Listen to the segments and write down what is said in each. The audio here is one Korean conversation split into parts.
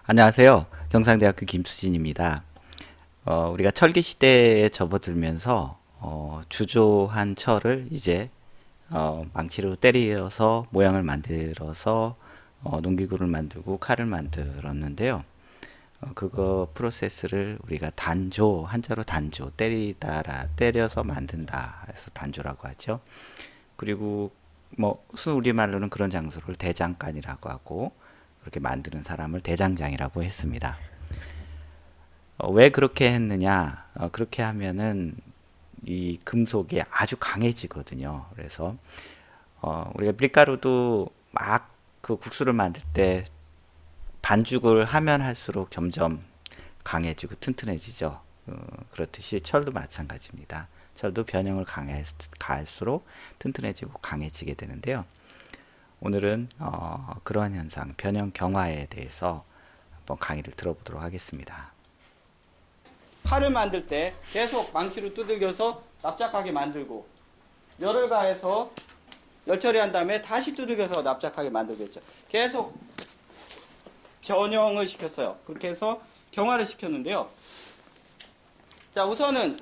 안녕하세요. 경상대학교 김수진입니다. 우리가 철기 시대에 접어들면서 주조한 철을 이제 망치로 때려서 모양을 만들어서 농기구를 만들고 칼을 만들었는데요. 그거 프로세스를 우리가 단조, 한자로 단조, 때리다라 때려서 만든다 해서 단조라고 하죠. 그리고 뭐 우리말로는 그런 장소를 대장간이라고 하고, 그렇게 만드는 사람을 대장장이라고 했습니다. 왜 그렇게 했느냐? 그렇게 하면은 이 금속이 아주 강해지거든요. 그래서 우리가 밀가루도 막 그 국수를 만들 때 반죽을 하면 할수록 점점 강해지고 튼튼해지죠. 그렇듯이 철도 마찬가지입니다. 철도 변형을 가할수록 튼튼해지고 강해지게 되는데요. 오늘은 그러한 현상, 변형 경화에 대해서 한번 강의를 들어보도록 하겠습니다. 칼을 만들 때 계속 망치로 두들겨서 납작하게 만들고, 열을 가해서 열 처리한 다음에 다시 두들겨서 납작하게 만들겠죠. 계속 변형을 시켰어요. 그렇게 해서 경화를 시켰는데요. 자, 우선은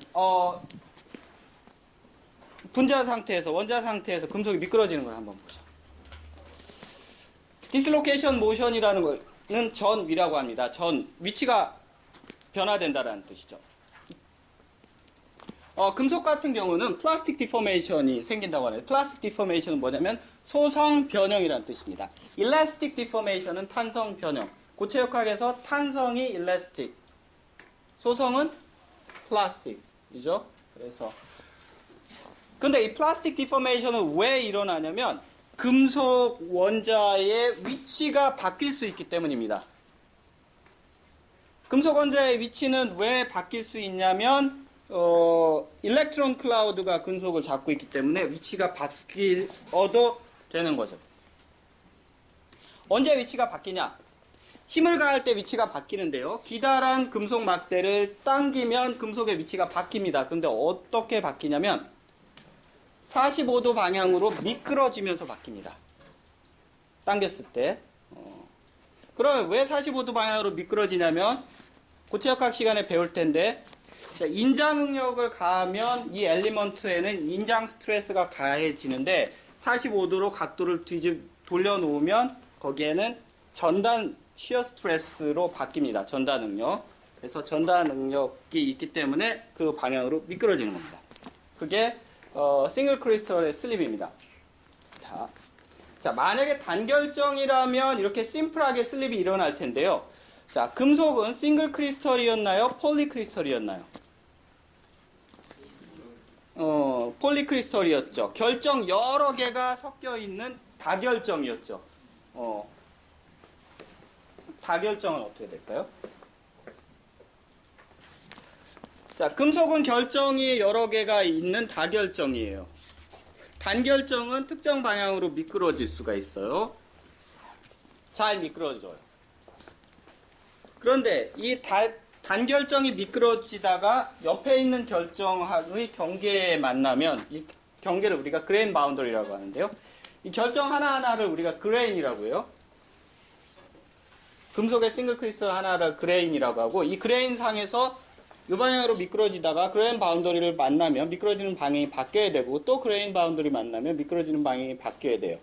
분자 상태에서, 원자 상태에서 금속이 미끄러지는 걸 한번 보죠. 디슬로케이션 모션이라는 거는 전 위라고 합니다. 전 위치가 변화된다라는 뜻이죠. 금속 같은 경우는 플라스틱 디포메이션이 생긴다고 하네요. 플라스틱 디포메이션은 뭐냐면 소성 변형이라는 뜻입니다. 일라스틱 디포메이션은 탄성 변형. 고체역학에서 탄성이 일라스틱, 소성은 플라스틱이죠. 그래서 근데 이 플라스틱 디포메이션은 왜 일어나냐면 금속 원자의 위치가 바뀔 수 있기 때문입니다. 금속 원자의 위치는 왜 바뀔 수 있냐면 일렉트론 클라우드가 금속을 잡고 있기 때문에 위치가 바뀌어도 되는 거죠. 언제 위치가 바뀌냐? 힘을 가할 때 위치가 바뀌는데요. 기다란 금속 막대를 당기면 금속의 위치가 바뀝니다. 그런데 어떻게 바뀌냐면 45도 방향으로 미끄러지면서 바뀝니다. 당겼을 때. 그러면 왜 45도 방향으로 미끄러지냐면 고체역학 시간에 배울 텐데, 인장 응력을 가하면 이 엘리먼트에는 인장 스트레스가 가해지는데 45도로 각도를 돌려놓으면 거기에는 전단 시어 스트레스로 바뀝니다. 전단 응력. 그래서 전단 응력이 있기 때문에 그 방향으로 미끄러지는 겁니다. 그게 싱글 크리스털의 슬립입니다. 자, 만약에 단결정이라면 이렇게 심플하게 슬립이 일어날 텐데요. 자, 금속은 싱글 크리스털이었나요? 폴리 크리스털이었나요? 폴리 크리스털이었죠. 결정 여러 개가 섞여 있는 다결정이었죠. 다결정은 어떻게 될까요? 자, 금속은 결정이 여러 개가 있는 다결정이에요. 단결정은 특정 방향으로 미끄러질 수가 있어요. 잘 미끄러져요. 그런데 이 단결정이 미끄러지다가 옆에 있는 결정의 경계에 만나면 이 경계를 우리가 그레인 바운더리라고 하는데요. 이 결정 하나하나를 우리가 그레인이라고 해요. 금속의 싱글 크리스털 하나를 그레인이라고 하고, 이 그레인 상에서 이 방향으로 미끄러지다가 그레인 바운더리를 만나면 미끄러지는 방향이 바뀌어야 되고, 또 그레인 바운더리 만나면 미끄러지는 방향이 바뀌어야 돼요.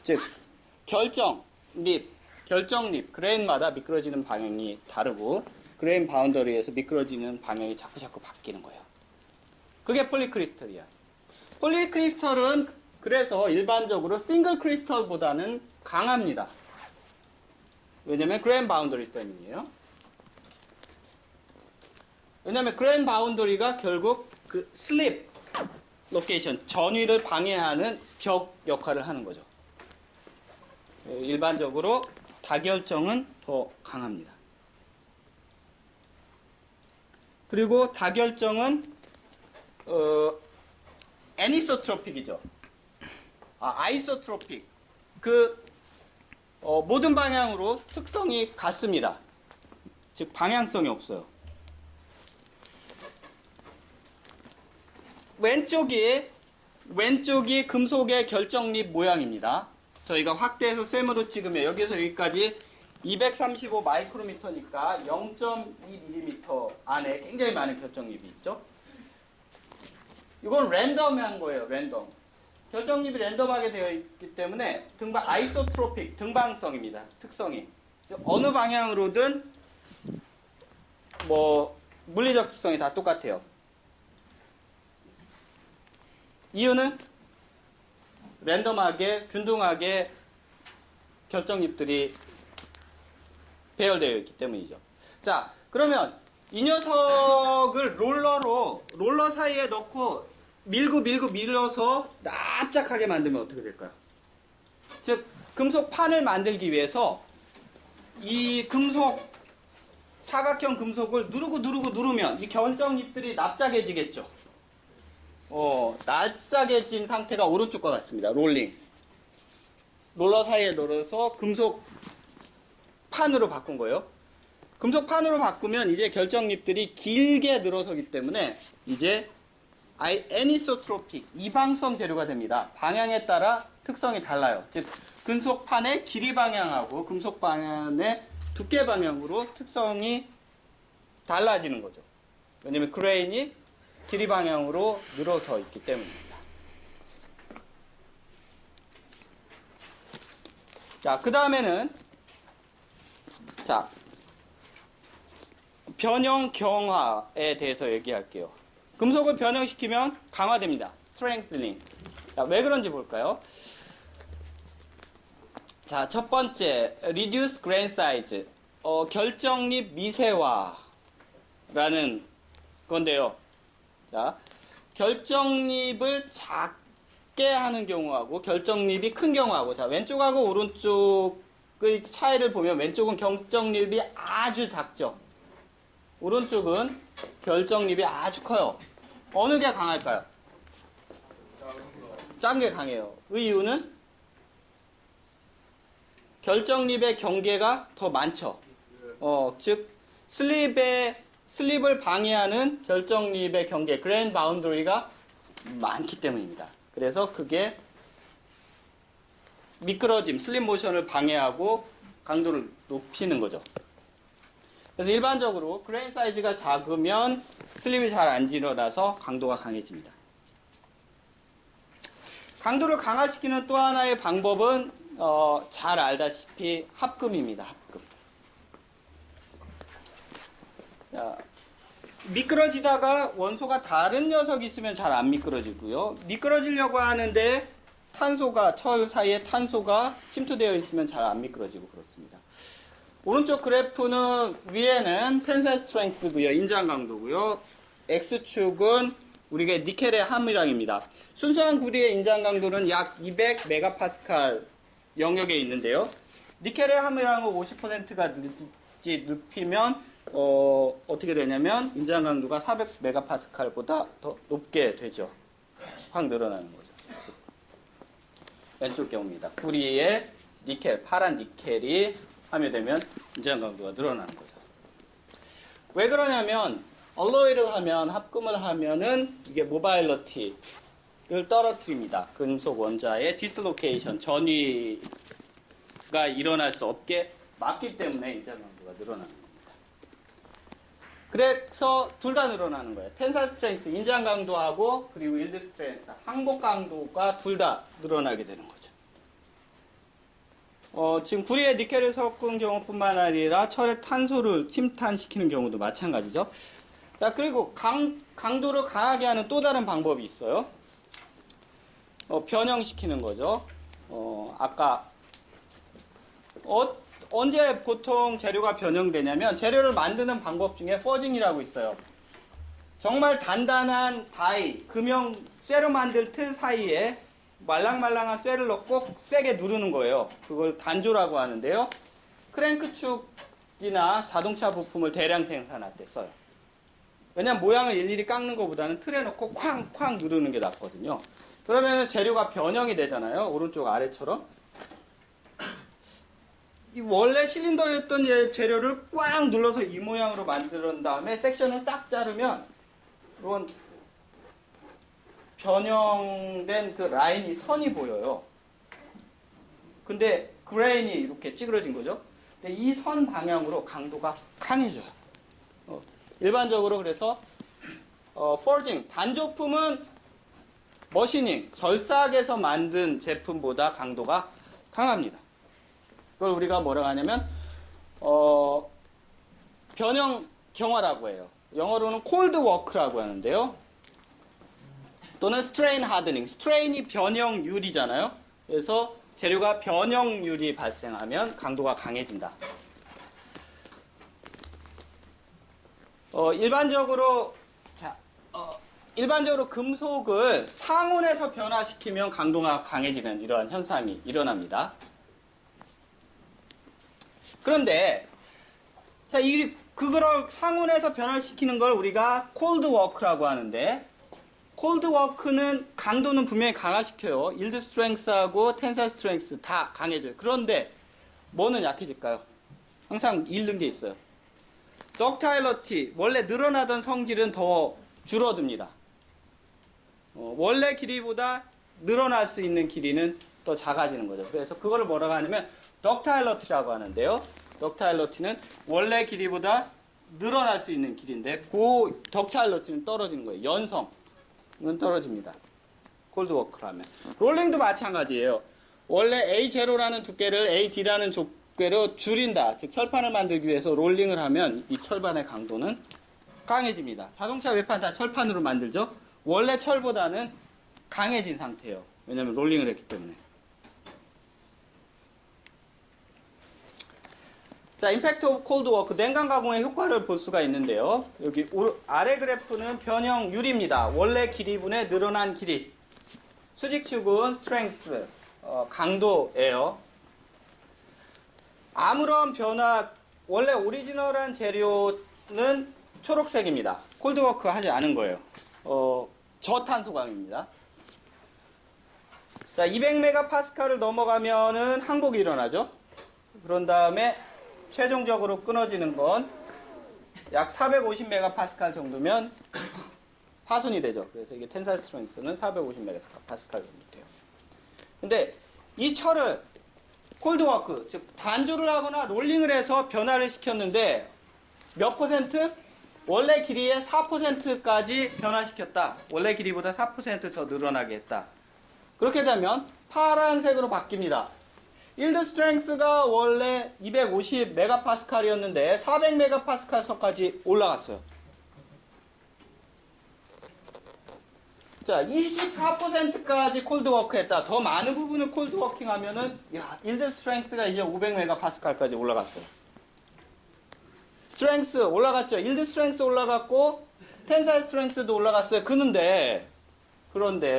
즉 결정 립, 그레인마다 미끄러지는 방향이 다르고 그레인 바운더리에서 미끄러지는 방향이 자꾸 바뀌는 거예요. 그게 폴리크리스털이야. 폴리크리스털은 그래서 일반적으로 싱글 크리스털보다는 강합니다. 왜냐면 그레인 바운더리 때문이에요. 왜냐면 그레인 바운더리가 결국 그 슬립 로케이션, 전위를 방해하는 벽 역할을 하는 거죠. 일반적으로 다결정은 더 강합니다. 그리고 다결정은 애니소트로픽이죠. 아이소트로픽. 모든 방향으로 특성이 같습니다. 즉 방향성이 없어요. 왼쪽이 금속의 결정립 모양입니다. 저희가 확대해서 셈으로 찍으면 여기서 여기까지 235 마이크로미터니까 0.2mm 안에 굉장히 많은 결정립이 있죠. 이건 랜덤한 거예요. 랜덤. 결정립이 랜덤하게 되어 있기 때문에 아이소트로픽, 등방성입니다. 특성이. 어느 방향으로든 뭐 물리적 특성이 다 똑같아요. 이유는 랜덤하게, 균등하게 결정립들이 배열되어 있기 때문이죠. 자, 그러면 이 녀석을 롤러 사이에 넣고 밀어서 납작하게 만들면 어떻게 될까요? 즉, 금속 판을 만들기 위해서 이 사각형 금속을 누르면 이 결정립들이 납작해지겠죠. 납작해진 상태가 오른쪽과 같습니다. 롤러 사이에 넣어서 금속 판으로 바꾼 거예요. 금속 판으로 바꾸면 이제 결정립들이 길게 늘어서기 때문에 이제 애니소트로픽, 이방성 재료가 됩니다. 방향에 따라 특성이 달라요. 즉, 금속판의 길이 방향하고 금속판의 두께 방향으로 특성이 달라지는 거죠. 왜냐면 그레인이 길이 방향으로 늘어서 있기 때문입니다. 자, 그 다음에는 변형 경화에 대해서 얘기할게요. 금속을 변형시키면 강화됩니다. strengthening. 자, 왜 그런지 볼까요? 자, 첫 번째, reduce grain size. 결정립 미세화라는 건데요. 자, 결정립을 작게 하는 경우하고 결정립이 큰 경우하고, 자, 왼쪽하고 오른쪽의 차이를 보면 왼쪽은 결정립이 아주 작죠. 오른쪽은 결정립이 아주 커요. 어느 게 강할까요? 작은 게 강해요. 의 이유는 결정립의 경계가 더 많죠. 즉 슬립을 방해하는 결정립의 경계, 그레인 바운더리가 많기 때문입니다. 그래서 그게 미끄러짐, 슬립 모션을 방해하고 강도를 높이는 거죠. 그래서 일반적으로 그레인 사이즈가 작으면 슬립이 잘 안 일어나서 강도가 강해집니다. 강도를 강화시키는 또 하나의 방법은 잘 알다시피 합금입니다. 합금. 자, 미끄러지다가 원소가 다른 녀석이 있으면 잘 안 미끄러지고요. 미끄러지려고 하는데 철 사이에 탄소가 침투되어 있으면 잘 안 미끄러지고 그렇습니다. 오른쪽 그래프는 위에는 텐사일 스트렝스고요. 인장 강도고요. X축은 우리가 니켈의 함유량입니다. 순수한 구리의 인장 강도는 약 200 메가파스칼 영역에 있는데요. 니켈의 함유량을 50%가 눕히면 어떻게 되냐면 인장 강도가 400 메가파스칼보다 더 높게 되죠. 확 늘어나는 거죠. 왼쪽 경우입니다. 구리에 파란 니켈이 함유되면 인장 강도가 늘어나는 거죠. 왜 그러냐면 알로이를 하면, 합금을 하면은 이게 모바일러티를 떨어뜨립니다. 금속 원자의 디슬로케이션, 전위가 일어날 수 없게 막기 때문에 인장 강도가 늘어나는 겁니다. 그래서 둘 다 늘어나는 거예요. 텐사일 스트렝스, 인장 강도하고 그리고 일드 스트렝스, 항복 강도가 둘 다 늘어나게 되는 거죠. 지금 구리에 니켈을 섞은 경우뿐만 아니라 철에 탄소를 침탄시키는 경우도 마찬가지죠. 자, 그리고 강도를 강하게 하는 또 다른 방법이 있어요. 변형시키는 거죠. 아까 언제 보통 재료가 변형되냐면 재료를 만드는 방법 중에 퍼징이라고 있어요. 정말 단단한 금형 쇠로 만들 틀 사이에 말랑말랑한 쇠를 넣고 세게 누르는 거예요. 그걸 단조라고 하는데요. 크랭크축이나 자동차 부품을 대량 생산할 때 써요. 왜냐면 모양을 일일이 깎는 것보다는 틀에 넣고 쾅쾅 누르는 게 낫거든요. 그러면 재료가 변형이 되잖아요. 오른쪽 아래처럼. 이 원래 실린더였던 재료를 꽉 눌러서 이 모양으로 만든 다음에 섹션을 딱 자르면 이건 변형된 그 라인이 선이 보여요. 근데 그레인이 이렇게 찌그러진 거죠. 이 선 방향으로 강도가 강해져요. 일반적으로 그래서 forging, 단조품은 머시닝, 절삭에서 만든 제품보다 강도가 강합니다. 그걸 우리가 뭐라고 하냐면 변형 경화라고 해요. 영어로는 cold work라고 하는데요. 또는 strain hardening. strain이 변형률이잖아요. 그래서 재료가 변형률이 발생하면 강도가 강해진다. 일반적으로 금속을 상온에서 변화시키면 강도가 강해지는 이러한 현상이 일어납니다. 그런데 그거를 상온에서 변화시키는 걸 우리가 cold work라고 하는데, cold work는 강도는 분명히 강화시켜요. yield strength하고 tensile strength 다 강해져요. 그런데 뭐는 약해질까요? 항상 잃는 게 있어요. ductility, 원래 늘어나던 성질은 더 줄어듭니다. 원래 길이보다 늘어날 수 있는 길이는 더 작아지는 거죠. 그래서 그거를 뭐라고 하냐면 ductility라고 하는데요. ductility는 원래 길이보다 늘어날 수 있는 길인데 그 ductility는 떨어지는 거예요. 연성은 떨어집니다. 콜드워크를 하면. 롤링도 마찬가지예요. 원래 A0라는 두께를 AD라는 두께로 줄인다. 즉 철판을 만들기 위해서 롤링을 하면 이 철판의 강도는 강해집니다. 자동차 외판 다 철판으로 만들죠. 원래 철보다는 강해진 상태예요. 왜냐하면 롤링을 했기 때문에. 자, 임팩트 오브 콜드 워크, 냉각 가공의 효과를 볼 수가 있는데요. 여기 아래 그래프는 변형률입니다. 원래 길이분의 늘어난 길이. 수직축은 스트렝스, 강도예요. 아무런 변화, 원래 오리지널한 재료는 초록색입니다. 콜드 워크 하지 않은 거예요. 저탄소광입니다. 자, 200메가파스칼을 넘어가면은 항복이 일어나죠. 그런 다음에 최종적으로 끊어지는 건 약 450메가파스칼 정도면 파손이 되죠. 그래서 이게 텐사일 스트렝스는 450메가파스칼 정도 돼요. 근데 이 철을 콜드워크, 즉 단조를 하거나 롤링을 해서 변화를 시켰는데 몇 퍼센트? 원래 길이의 4%까지 변화시켰다. 원래 길이보다 4% 더 늘어나게 했다. 그렇게 되면 파란색으로 바뀝니다. yield strength가 원래 250메가파스칼이었는데 400메가파스칼서까지 올라갔어요. 자, 24%까지 콜드워크 했다. 더 많은 부분을 콜드워킹 하면은, yield strength가 이제 500메가파스칼까지 올라갔어요. 스트렝스 올라갔죠. yield strength 올라갔고, tensile strength도 올라갔어요. 그런데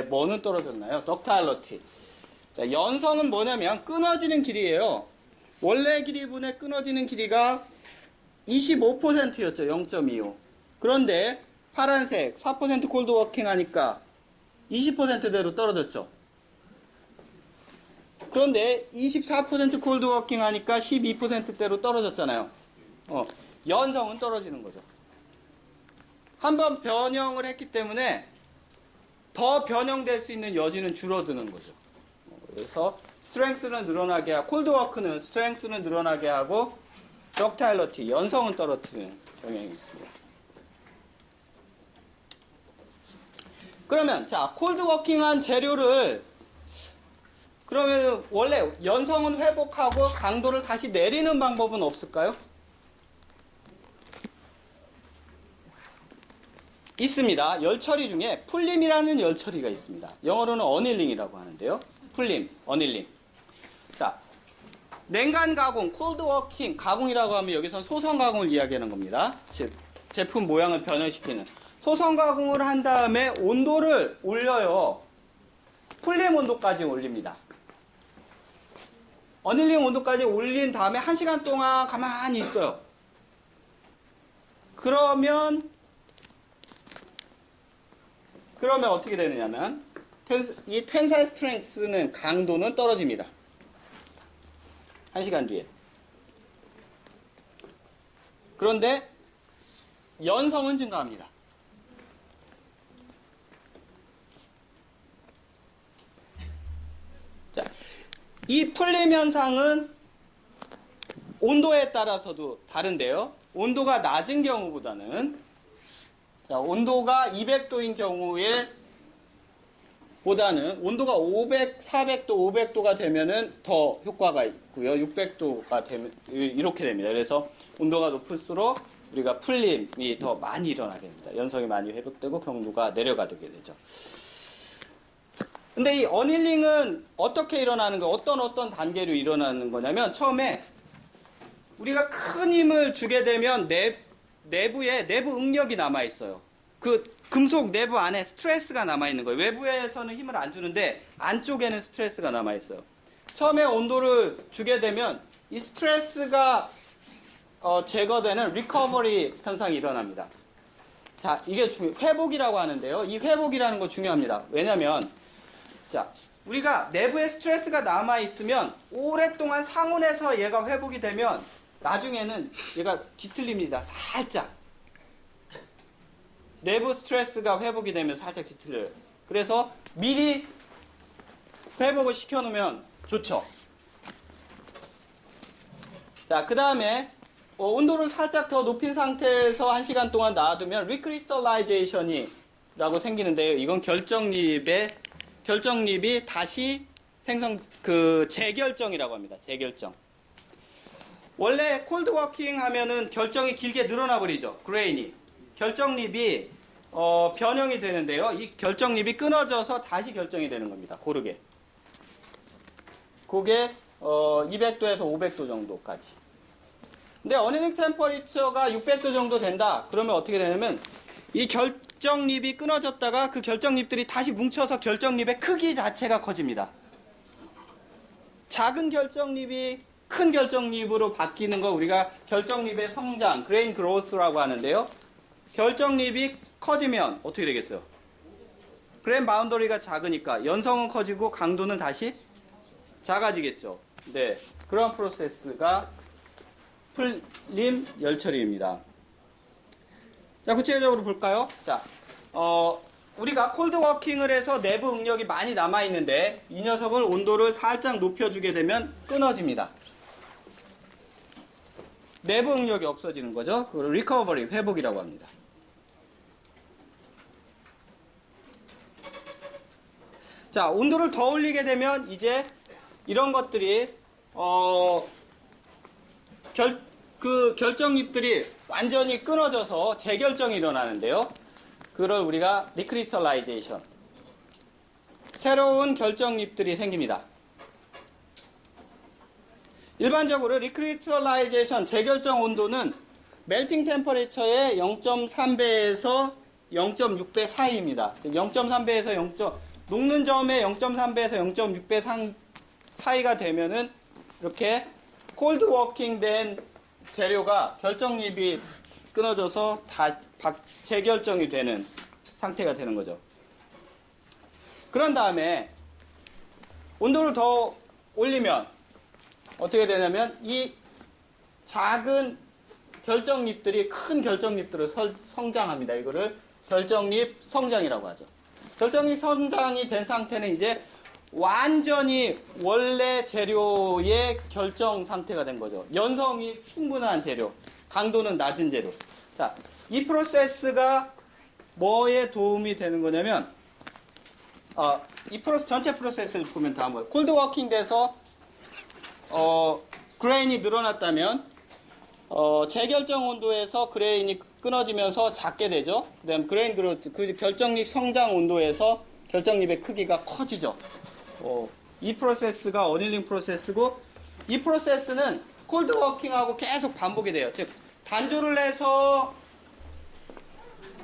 뭐는 떨어졌나요? ductility. 자, 연성은 뭐냐면 끊어지는 길이에요. 원래 길이분의 끊어지는 길이가 25%였죠. 0.25. 그런데 파란색 4% 콜드워킹 하니까 20%대로 떨어졌죠. 그런데 24% 콜드워킹 하니까 12%대로 떨어졌잖아요. 연성은 떨어지는 거죠. 한번 변형을 했기 때문에 더 변형될 수 있는 여지는 줄어드는 거죠. 그래서 스트렝스는 늘어나게 하고, 콜드워크는 스트렝스는 늘어나게 하고, ductility, 연성은 떨어뜨리는 경향이 있습니다. 그러면 자, 콜드워킹한 재료를 그러면 원래 연성은 회복하고 강도를 다시 내리는 방법은 없을까요? 있습니다. 열처리 중에 풀림이라는 열처리가 있습니다. 영어로는 어닐링이라고 하는데요. 풀림, 어닐링. 자, 냉간 가공, 콜드 워킹 가공이라고 하면 여기서 소선 가공을 이야기하는 겁니다. 즉, 제품 모양을 변형시키는. 소선 가공을 한 다음에 온도를 올려요. 풀림 온도까지 올립니다. 어닐링 온도까지 올린 다음에 1시간 동안 가만히 있어요. 그러면 어떻게 되느냐면 이 텐사일 스트렝스는 강도는 떨어집니다. 1시간 뒤에. 그런데 연성은 증가합니다. 자, 이 풀림 현상은 온도에 따라서도 다른데요. 온도가 낮은 경우보다는, 자, 온도가 200도인 경우에 보다는 온도가 500, 400도, 500도가 되면은 더 효과가 있고요. 600도가 되면 이렇게 됩니다. 그래서 온도가 높을수록 우리가 풀림이 더 많이 일어나게 됩니다. 연성이 많이 회복되고 경도가 내려가게 되죠. 근데 이 어닐링은 어떻게 일어나는 거, 어떤 단계로 일어나는 거냐면, 처음에 우리가 큰 힘을 주게 되면 내부에 내부 응력이 남아 있어요. 그 금속 내부 안에 스트레스가 남아 있는 거예요. 외부에서는 힘을 안 주는데 안쪽에는 스트레스가 남아 있어요. 처음에 온도를 주게 되면 이 스트레스가 제거되는 리커버리 현상이 일어납니다. 자, 이게 회복이라고 하는데요. 이 회복이라는 거 중요합니다. 왜냐면, 자, 우리가 내부에 스트레스가 남아 있으면 오랫동안 상온에서 얘가 회복이 되면 나중에는 얘가 뒤틀립니다. 살짝. 내부 스트레스가 회복이 되면 살짝 뒤틀려요. 그래서 미리 회복을 시켜놓으면 좋죠. 자, 그 다음에 온도를 살짝 더 높인 상태에서 1시간 동안 놔두면 리크리스탈라이제이션이 라고 생기는데요. 이건 결정립이 다시 재결정이라고 합니다. 재결정. 원래 콜드 워킹 하면은 결정이 길게 늘어나 버리죠. 그레인이. 결정립이 변형이 되는데요. 이 결정립이 끊어져서 다시 결정이 되는 겁니다. 고르게. 그게 200도에서 500도 정도까지. 근데 어닐링 템퍼리처가 600도 정도 된다. 그러면 어떻게 되냐면 이 결정립이 끊어졌다가 그 결정립들이 다시 뭉쳐서 결정립의 크기 자체가 커집니다. 작은 결정립이 큰 결정립으로 바뀌는 거 우리가 결정립의 성장, 그레인 그로스라고 하는데요. 결정립이 커지면 어떻게 되겠어요? 그레인 바운더리가 작으니까 연성은 커지고 강도는 다시 작아지겠죠. 네, 그런 프로세스가 풀림 열처리입니다. 자, 구체적으로 볼까요? 자, 우리가 콜드 워킹을 해서 내부 응력이 많이 남아있는데 이 녀석을 온도를 살짝 높여주게 되면 끊어집니다. 내부 응력이 없어지는 거죠. 그걸 리커버리, 회복이라고 합니다. 자, 온도를 더 올리게 되면 이제 이런 것들이 결정립들이 완전히 끊어져서 재결정이 일어나는데요. 그걸 우리가 리크리스탈라이제이션, 새로운 결정립들이 생깁니다. 일반적으로 리크리스탈라이제이션 재결정 온도는 멜팅 템퍼레처의 0.3배에서 0.6배 사이입니다. 즉 0.3배에서 녹는 점의 0.3배에서 0.6배 사이가 되면은 이렇게 콜드 워킹 된 재료가 결정립이 끊어져서 다 재결정이 되는 상태가 되는 거죠. 그런 다음에 온도를 더 올리면 어떻게 되냐면 이 작은 결정립들이 큰 결정립들을 성장합니다. 이거를 결정립 성장이라고 하죠. 결정립 성장이 된 상태는 이제 완전히 원래 재료의 결정 상태가 된 거죠. 연성이 충분한 재료, 강도는 낮은 재료. 자, 이 프로세스가 뭐에 도움이 되는 거냐면, 이 전체 프로세스를 보면 다 뭐예요? 콜드 워킹 돼서 그레인이 늘어났다면 재결정 온도에서 그레인이 끊어지면서 작게 되죠. 그 다음 그레인 그로트, 그 결정립 성장 온도에서 결정립의 크기가 커지죠. 이 프로세스가 어닐링 프로세스고, 이 프로세스는 콜드 워킹하고 계속 반복이 돼요. 즉 단조를 해서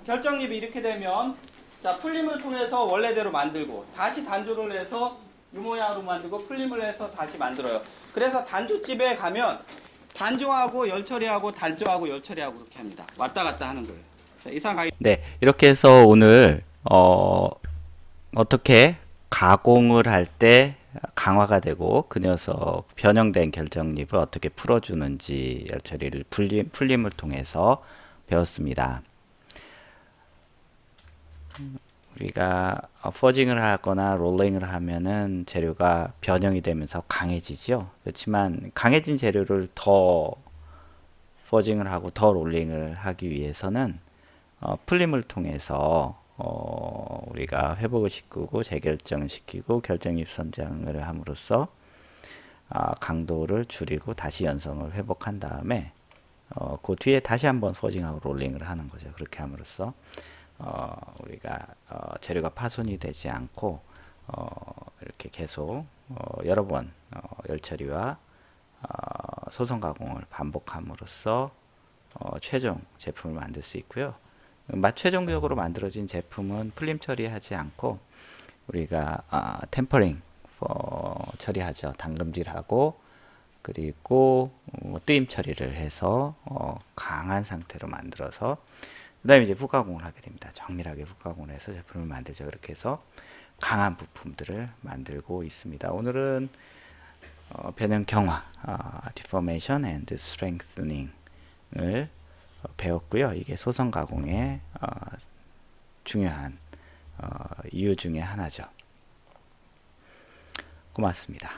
결정립이 이렇게 되면, 자, 풀림을 통해서 원래대로 만들고 다시 단조를 해서 이 모양으로 만들고 풀림을 해서 다시 만들어요. 그래서 단조집에 가면 단조하고 열처리하고 단조하고 열처리하고 그렇게 합니다. 왔다 갔다 하는 거예요. 자, 이상 강의. 네, 이렇게 해서 오늘 어떻게 가공을 할 때 강화가 되고 그 녀석 변형된 결정립을 어떻게 풀어주는지 열처리를 풀림을 통해서 배웠습니다. 우리가 퍼징을 하거나 롤링을 하면은 재료가 변형이 되면서 강해지죠. 그렇지만 강해진 재료를 더 퍼징을 하고 더 롤링을 하기 위해서는 풀림을 통해서 우리가 회복을 시키고 재결정을 시키고 결정입 선장을 함으로써 강도를 줄이고 다시 연성을 회복한 다음에 그 뒤에 다시 한번 포징하고 롤링을 하는 거죠. 그렇게 함으로써 우리가 재료가 파손이 되지 않고 이렇게 계속 여러 번 열처리와 소성 가공을 반복함으로써 최종 제품을 만들 수 있고요. 최종적으로 만들어진 제품은 풀림 처리하지 않고 우리가 템퍼링 처리하죠. 담금질하고 그리고 뜨임 처리를 해서 강한 상태로 만들어서 그 다음에 이제 붓가공을 하게 됩니다. 정밀하게 붓가공을 해서 제품을 만들죠. 그렇게 해서 강한 부품들을 만들고 있습니다. 오늘은 변형 경화, deformation and strengthening을 배웠고요. 이게 소성 가공의 중요한 이유 중에 하나죠. 고맙습니다.